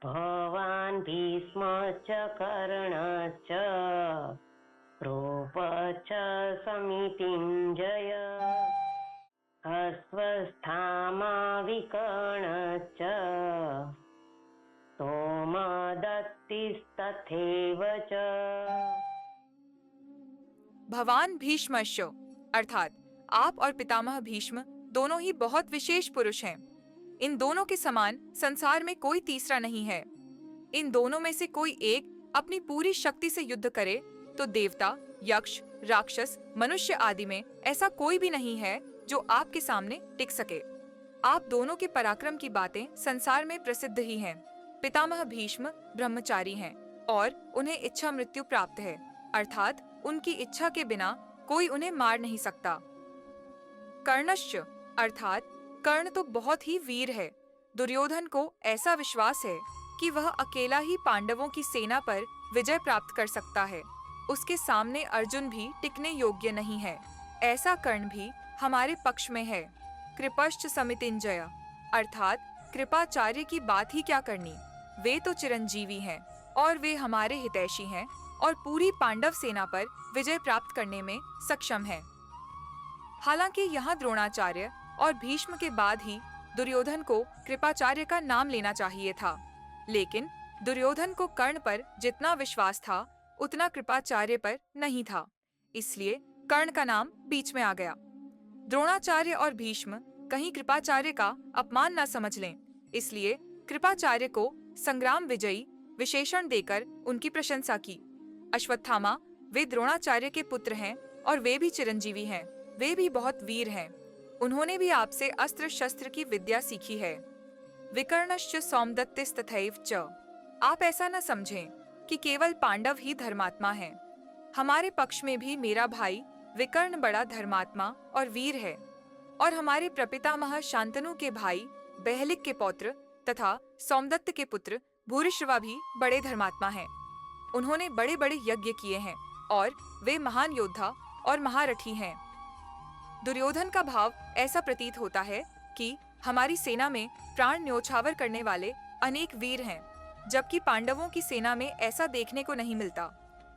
भवान् भीष्मश्च कर्णश्च कृपश्च समितिञ्जय अश्वस्थामा विकर्णश्च सोमदत्तिस्तथैव च। भवान भीष्मश्च अर्थात आप और पितामह भीष्म दोनों ही बहुत विशेष पुरुष हैं। इन दोनों के समान संसार में कोई तीसरा नहीं है। इन दोनों में से कोई एक अपनी पूरी शक्ति से युद्ध करे तो देवता, यक्ष, राक्षस, मनुष्य आदि में ऐसा कोई भी नहीं है जो आपके सामने टिक सके। आप दोनों के पराक्रम की बातें संसार में प्रसिद्ध ही हैं। पितामह भीष्म ब्रह्मचारी हैं और उन्हें इच्छा मृत्यु प्राप्त है, अर्थात उनकी इच्छा के बिना कोई उन्हें मार नहीं सकता। कर्णश्च अर्थात कर्ण तो बहुत ही वीर है। दुर्योधन को ऐसा विश्वास है कि वह अकेला ही पांडवों की सेना पर विजय प्राप्त कर सकता है। उसके सामने अर्जुन भी टिकने योग्य नहीं है। ऐसा कर्ण भी हमारे पक्ष में है। कृपश्च समितिंजय अर्थात कृपाचार्य की बात ही क्या करनी, वे तो चिरंजीवी हैं और वे हमारे हितैषी हैं और पूरी पांडव सेना पर विजय प्राप्त करने में सक्षम हैं। हालांकि यहाँ द्रोणाचार्य और भीष्म के बाद ही दुर्योधन को कृपाचार्य का नाम लेना चाहिए था, लेकिन दुर्योधन को कर्ण पर जितना विश्वास था उतना कृपाचार्य पर नहीं था, इसलिए कर्ण का नाम बीच में आ गया। द्रोणाचार्य और भीष्म कहीं कृपाचार्य का अपमान न समझ लें, इसलिए कृपाचार्य को संग्राम विजयी विशेषण देकर उनकी प्रशंसा की। अश्वत्थामा वे द्रोणाचार्य के पुत्र हैं और वे भी चिरंजीवी हैं। वे भी बहुत वीर हैं। उन्होंने भी आपसे अस्त्र शस्त्र की विद्या सीखी है। विकर्णश्च सौमदत्तिस्तथैव च आप ऐसा न समझें कि केवल पांडव ही धर्मात्मा हैं। हमारे पक्ष में भी मेरा भाई विकर्ण बड़ा धर्मात्मा और वीर है और हमारे प्रपितामह शांतनु के भाई बहलिक के पौत्र तथा सौमदत्त के पुत्र भूरिश्रवा भी बड़े धर्मात्मा हैं। उन्होंने बड़े बड़े यज्ञ किए हैं और वे महान योद्धा और महारथी हैं। दुर्योधन का भाव ऐसा प्रतीत होता है कि हमारी सेना में प्राण न्योछावर करने वाले अनेक वीर हैं, जबकि पांडवों की सेना में ऐसा देखने को नहीं मिलता।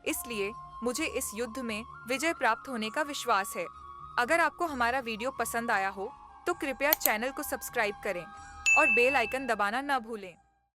इसलिए मुझे इस युद्ध में विजय प्राप्त होने का विश्वास है। अगर आपको हमारा वीडियो पसंद आया हो तो कृपया चैनल को सब्सक्राइब करें और बेल आइकन दबाना न भूलें।